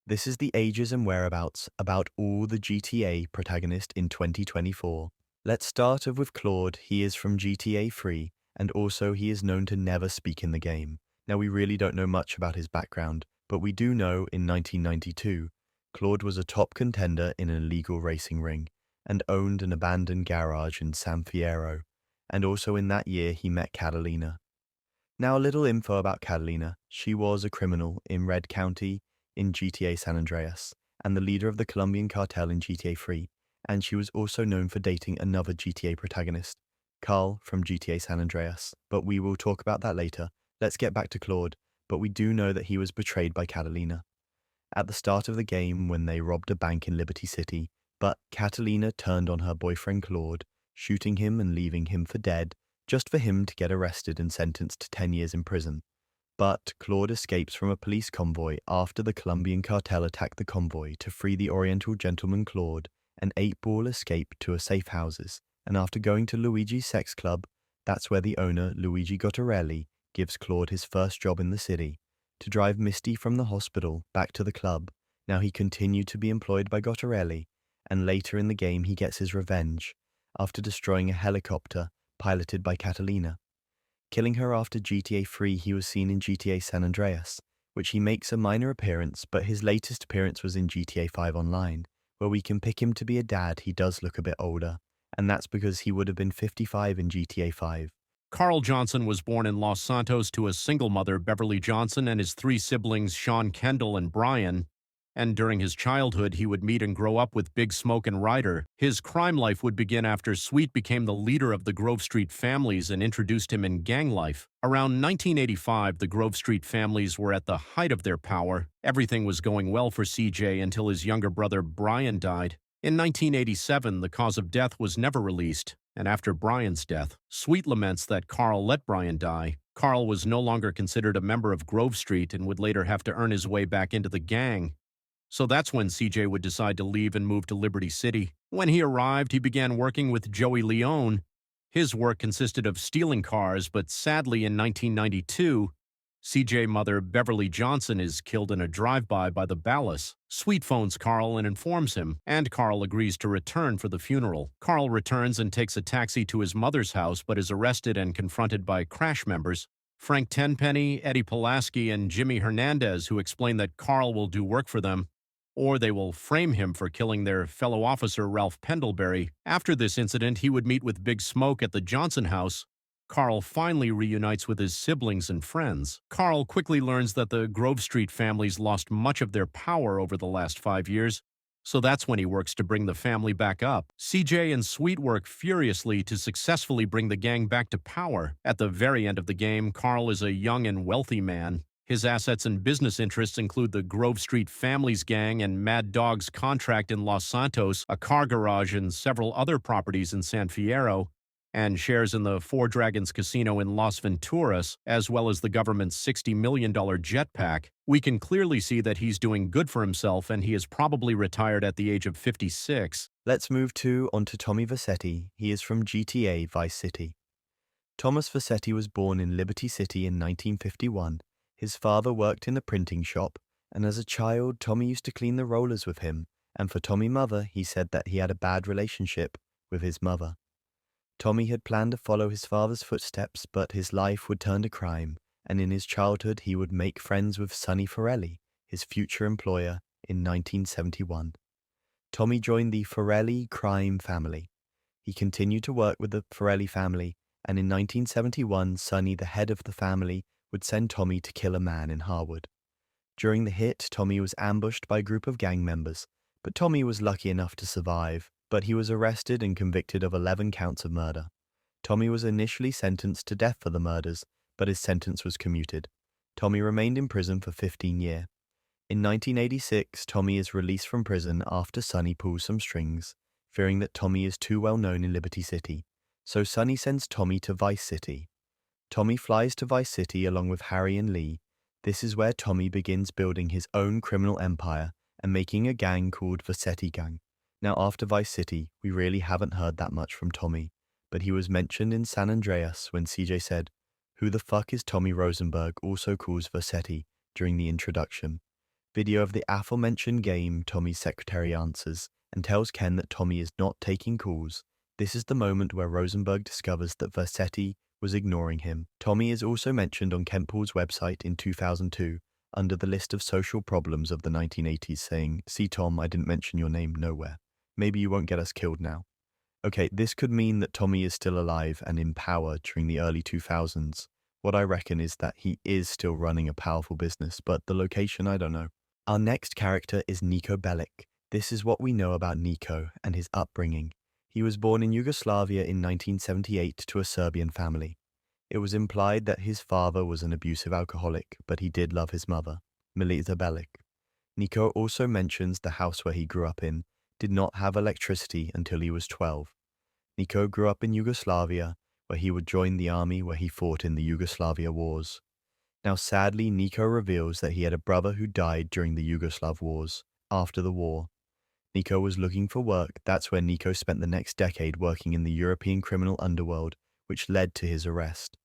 This is the ages and whereabouts about all the GTA protagonists in 2024. Let's start off with Claude. He is from GTA 3, and also he is known to never speak in the game. Now we really don't know much about his background, but we do know in 1992, Claude was a top contender in an illegal racing ring, and owned an abandoned garage in San Fierro, and also in that year he met Catalina. Now a little info about Catalina. She was a criminal in Red County in GTA San Andreas, and the leader of the Colombian cartel in GTA 3, and she was also known for dating another GTA protagonist, Carl from GTA San Andreas, but we will talk about that later. Let's get back to Claude, but we do know that he was betrayed by Catalina at the start of the game when they robbed a bank in Liberty City, but Catalina turned on her boyfriend Claude, shooting him and leaving him for dead, just for him to get arrested and sentenced to 10 years in prison. But Claude escapes from a police convoy after the Colombian cartel attacked the convoy to free the Oriental gentleman Claude, and 8-Ball escape to a safe houses, and after going to Luigi's sex club, that's where the owner, Luigi Gottarelli, gives Claude his first job in the city, to drive Misty from the hospital back to the club. Now he continued to be employed by Gottarelli, and later in the game he gets his revenge, after destroying a helicopter piloted by Catalina. Killing her after GTA 3, he was seen in GTA San Andreas, which he makes a minor appearance, but his latest appearance was in GTA 5 Online, where we can pick him to be a dad. He does look a bit older, and that's because he would have been 55 in GTA 5. Carl Johnson was born in Los Santos to a single mother, Beverly Johnson, and his three siblings, Sean, Kendall, and Brian. And during his childhood, he would meet and grow up with Big Smoke and Ryder. His crime life would begin after Sweet became the leader of the Grove Street families and introduced him in gang life. Around 1985, the Grove Street families were at the height of their power. Everything was going well for CJ until his younger brother Brian died. In 1987, the cause of death was never released, and after Brian's death, Sweet laments that Carl let Brian die. Carl was no longer considered a member of Grove Street and would later have to earn his way back into the gang. So that's when CJ would decide to leave and move to Liberty City. When he arrived, he began working with Joey Leone. His work consisted of stealing cars, but sadly in 1992, CJ mother Beverly Johnson is killed in a drive-by by the Ballas. Sweet phones Carl and informs him, and Carl agrees to return for the funeral. Carl returns and takes a taxi to his mother's house, but is arrested and confronted by Crash members, Frank Tenpenny, Eddie Pulaski, and Jimmy Hernandez, who explain that Carl will do work for them, or they will frame him for killing their fellow officer Ralph Pendlebury. After this incident, he would meet with Big Smoke at the Johnson house. Carl finally reunites with his siblings and friends. Carl quickly learns that the Grove Street families lost much of their power over the last 5 years, so that's when he works to bring the family back up. CJ and Sweet work furiously to successfully bring the gang back to power. At the very end of the game, Carl is a young and wealthy man. His assets and business interests include the Grove Street Families Gang and Mad Dog's contract in Los Santos, a car garage, and several other properties in San Fierro, and shares in the Four Dragons Casino in Las Venturas, as well as the government's $60 million jetpack. We can clearly see that he's doing good for himself, and he is probably retired at the age of 56. Let's move on to Tommy Vercetti. He is from GTA Vice City. Thomas Vercetti was born in Liberty City in 1951. His father worked in a printing shop, and as a child, Tommy used to clean the rollers with him, and for Tommy's mother, he said that he had a bad relationship with his mother. Tommy had planned to follow his father's footsteps, but his life would turn to crime, and in his childhood he would make friends with Sonny Forelli, his future employer, in 1971. Tommy joined the Forelli crime family. He continued to work with the Forelli family, and in 1971, Sonny, the head of the family, would send Tommy to kill a man in Harwood. During the hit, Tommy was ambushed by a group of gang members, but Tommy was lucky enough to survive, but he was arrested and convicted of 11 counts of murder. Tommy was initially sentenced to death for the murders, but his sentence was commuted. Tommy remained in prison for 15 years. In 1986, Tommy is released from prison after Sonny pulls some strings, fearing that Tommy is too well known in Liberty City, so Sonny sends Tommy to Vice City. Tommy flies to Vice City along with Harry and Lee. This is where Tommy begins building his own criminal empire and making a gang called Vercetti Gang. Now after Vice City, we really haven't heard that much from Tommy, but he was mentioned in San Andreas when CJ said, "Who the fuck is Tommy Rosenberg?" also calls Vercetti during the introduction. Video of the aforementioned game, Tommy's secretary answers and tells Ken that Tommy is not taking calls. This is the moment where Rosenberg discovers that Vercetti was ignoring him. Tommy is also mentioned on Kemple's website in 2002 under the list of social problems of the 1980s, saying, "See Tom, I didn't mention your name nowhere. Maybe you won't get us killed now." Okay, this could mean that Tommy is still alive and in power during the early 2000s. What I reckon is that he is still running a powerful business, but the location, I don't know. Our next character is Niko Bellic. This is what we know about Niko and his upbringing. He was born in Yugoslavia in 1978 to a Serbian family. It was implied that his father was an abusive alcoholic, but he did love his mother, Milica Bellic. Niko also mentions the house where he grew up in did not have electricity until he was 12. Niko grew up in Yugoslavia, where he would join the army where he fought in the Yugoslavia wars. Now, sadly, Niko reveals that he had a brother who died during the Yugoslav wars. After the war, Niko was looking for work. That's where Niko spent the next decade working in the European criminal underworld, which led to his arrest.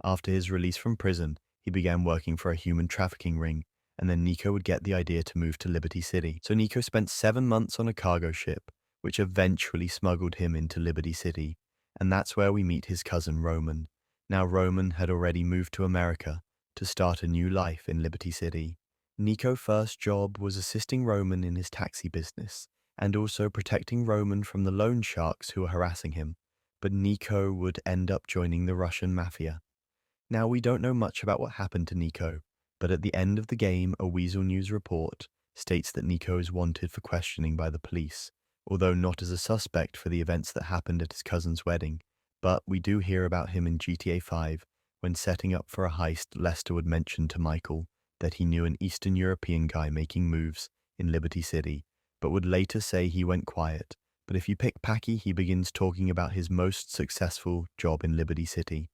After his release from prison, he began working for a human trafficking ring, and then Niko would get the idea to move to Liberty City. So Niko spent 7 months on a cargo ship, which eventually smuggled him into Liberty City, and that's where we meet his cousin Roman. Now Roman had already moved to America to start a new life in Liberty City. Niko's first job was assisting Roman in his taxi business, and also protecting Roman from the loan sharks who were harassing him, but Niko would end up joining the Russian mafia. Now, we don't know much about what happened to Niko, but at the end of the game, a Weasel News report states that Niko is wanted for questioning by the police, although not as a suspect for the events that happened at his cousin's wedding. But we do hear about him in GTA 5, when setting up for a heist. Lester would mention to Michael that he knew an Eastern European guy making moves in Liberty City, but would later say he went quiet. But if you pick Packy, he begins talking about his most successful job in Liberty City,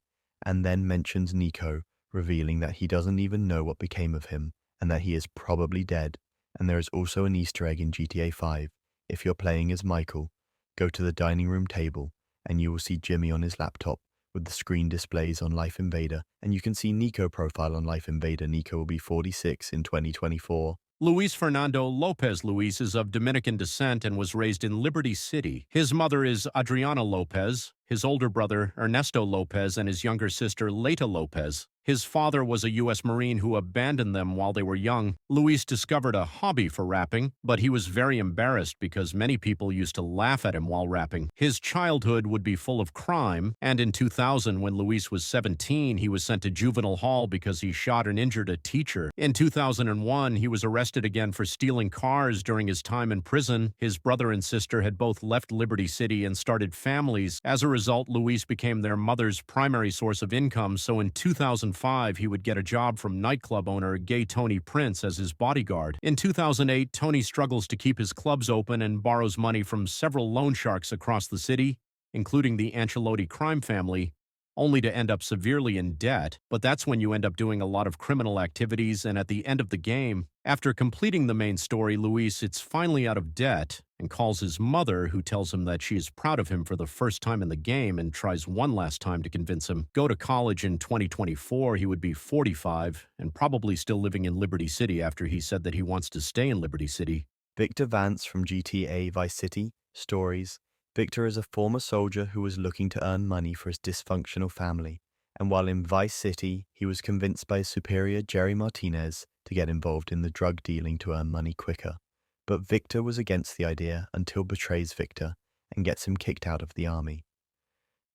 and then mentions Niko, revealing that he doesn't even know what became of him, and that he is probably dead. And there is also an Easter egg in GTA 5. If you're playing as Michael, go to the dining room table, and you will see Jimmy on his laptop with the screen displays on Life Invader, and you can see Niko profile on Life Invader. Niko will be 46 in 2024. Luis Fernando Lopez Luis is of Dominican descent and was raised in Liberty City. His mother is Adriana Lopez, his older brother Ernesto Lopez, and his younger sister Leita Lopez. His father was a U.S. Marine who abandoned them while they were young. Luis discovered a hobby for rapping, but he was very embarrassed because many people used to laugh at him while rapping. His childhood would be full of crime, and in 2000, when Luis was 17, he was sent to juvenile hall because he shot and injured a teacher. In 2001, he was arrested again for stealing cars during his time in prison. His brother and sister had both left Liberty City and started families. As a result, Luis became their mother's primary source of income, so in 2005, he would get a job from nightclub owner gay Toni Prince as his bodyguard. In 2008, Tony struggles to keep his clubs open and borrows money from several loan sharks across the city, including the Ancelotti crime family, only to end up severely in debt. But that's when you end up doing a lot of criminal activities, and at the end of the game, after completing the main story, Luis is finally out of debt and calls his mother, who tells him that she is proud of him for the first time in the game and tries one last time to convince him. Go to college in 2024, he would be 45 and probably still living in Liberty City after he said that he wants to stay in Liberty City. Victor Vance from GTA Vice City Stories. Victor is a former soldier who was looking to earn money for his dysfunctional family, and while in Vice City, he was convinced by his superior Jerry Martinez to get involved in the drug dealing to earn money quicker. But Victor was against the idea until betrays Victor and gets him kicked out of the army.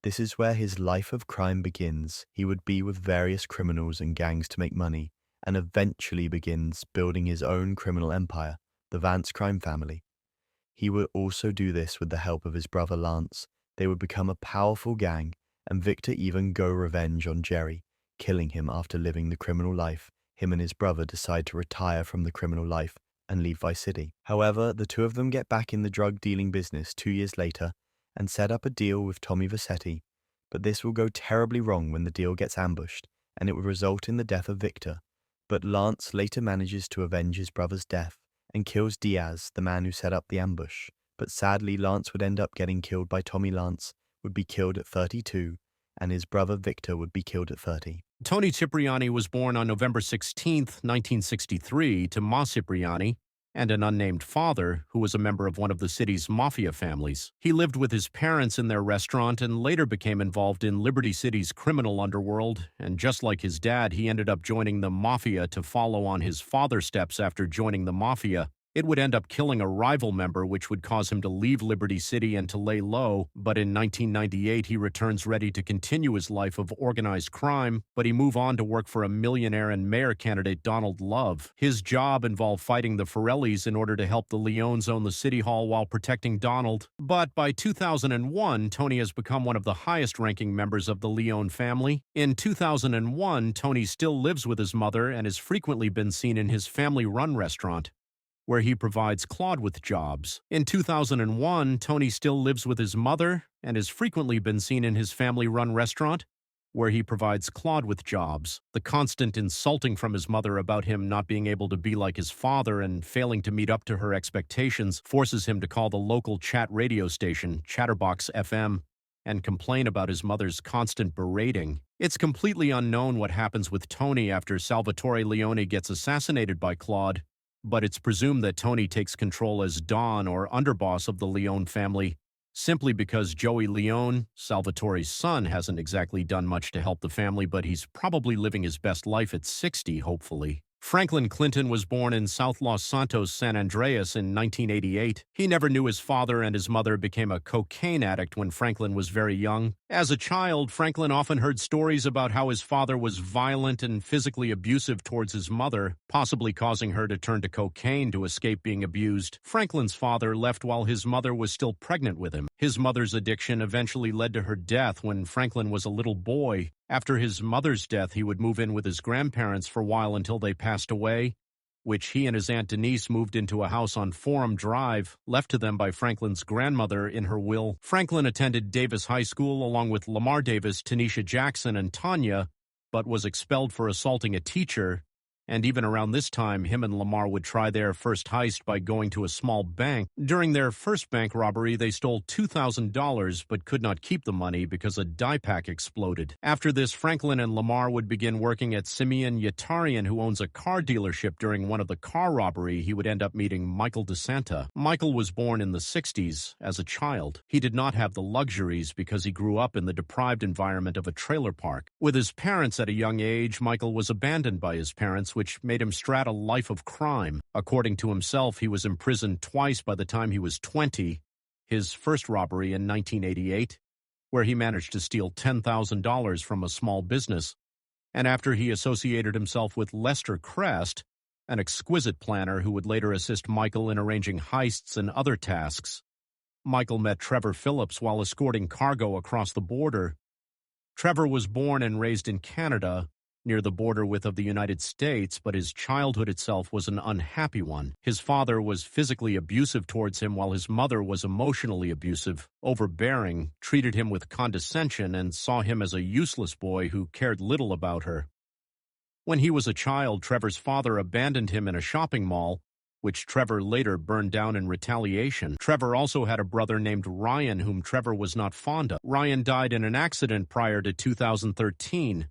This is where his life of crime begins. He would be with various criminals and gangs to make money, and eventually begins building his own criminal empire, the Vance crime family. He would also do this with the help of his brother Lance. They would become a powerful gang, and Victor even go revenge on Jerry, killing him after living the criminal life. Him and his brother decide to retire from the criminal life and leave Vice City. However, the two of them get back in the drug dealing business 2 years later and set up a deal with Tommy Vercetti. But this will go terribly wrong when the deal gets ambushed, and it would result in the death of Victor. But Lance later manages to avenge his brother's death and kills Diaz, the man who set up the ambush. But sadly, Lance would end up getting killed by Tommy. Lance would be killed at 32, and his brother Victor would be killed at 30. Toni Cipriani was born on November 16, 1963, to Ma Cipriani and an unnamed father who was a member of one of the city's mafia families. He lived with his parents in their restaurant and later became involved in Liberty City's criminal underworld, and just like his dad, he ended up joining the mafia to follow on his father's steps after joining the mafia. It would end up killing a rival member, which would cause him to leave Liberty City and to lay low, but in 1998 he returns ready to continue his life of organized crime, but he moved on to work for a millionaire and mayor candidate Donald Love. His job involved fighting the Forellis in order to help the Leones own the city hall while protecting Donald. But by 2001, Toni has become one of the highest-ranking members of the Leone family. In 2001, Toni still lives with his mother and has frequently been seen in his family-run restaurant, where he provides Claude with jobs. In 2001, Toni still lives with his mother and has frequently been seen in his family-run restaurant, where he provides Claude with jobs. The constant insulting from his mother about him not being able to be like his father and failing to meet up to her expectations forces him to call the local chat radio station, Chatterbox FM, and complain about his mother's constant berating. It's completely unknown what happens with Toni after Salvatore Leone gets assassinated by Claude, but it's presumed that Toni takes control as Don or underboss of the Leone family, simply because Joey Leone, Salvatore's son, hasn't exactly done much to help the family, but he's probably living his best life at 60, hopefully. Franklin Clinton was born in South Los Santos, San Andreas in 1988. He never knew his father, and his mother became a cocaine addict when Franklin was very young. As a child, Franklin often heard stories about how his father was violent and physically abusive towards his mother, possibly causing her to turn to cocaine to escape being abused. Franklin's father left while his mother was still pregnant with him. His mother's addiction eventually led to her death when Franklin was a little boy. After his mother's death, he would move in with his grandparents for a while until they passed away, which he and his Aunt Denise moved into a house on Forum Drive, left to them by Franklin's grandmother in her will. Franklin attended Davis High School along with Lamar Davis, Tanisha Jackson, and Tanya, but was expelled for assaulting a teacher. And even around this time, him and Lamar would try their first heist by going to a small bank. During their first bank robbery, they stole $2,000 but could not keep the money because a dye pack exploded. After this, Franklin and Lamar would begin working at Simeon Yatarian, who owns a car dealership. During one of the car robbery, he would end up meeting Michael DeSanta. Michael was born in the 60s as a child. He did not have the luxuries because he grew up in the deprived environment of a trailer park. With his parents at a young age, Michael was abandoned by his parents, which made him strat a life of crime. According to himself, he was imprisoned twice by the time he was 20, his first robbery in 1988, where he managed to steal $10,000 from a small business, and after he associated himself with Lester Crest, an exquisite planner who would later assist Michael in arranging heists and other tasks. Michael met Trevor Phillips while escorting cargo across the border. Trevor was born and raised in Canada, near the border with the United States, but his childhood itself was an unhappy one. His father was physically abusive towards him, while his mother was emotionally abusive, overbearing, treated him with condescension, and saw him as a useless boy who cared little about her. When he was a child, Trevor's father abandoned him in a shopping mall, which Trevor later burned down in retaliation. Trevor also had a brother named Ryan, whom Trevor was not fond of. Ryan died in an accident prior to 2013.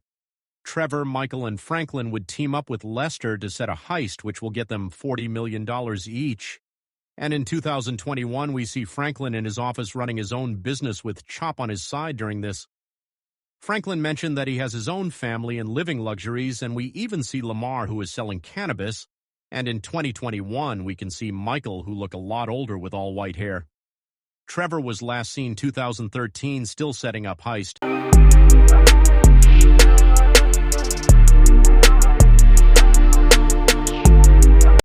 Trevor, Michael, and Franklin would team up with Lester to set a heist which will get them $40 million each. And in 2021, we see Franklin in his office running his own business with Chop on his side during this. Franklin mentioned that he has his own family and living luxuries, and we even see Lamar, who is selling cannabis. And in 2021, we can see Michael, who look a lot older with all white hair. Trevor was last seen 2013, still setting up heist.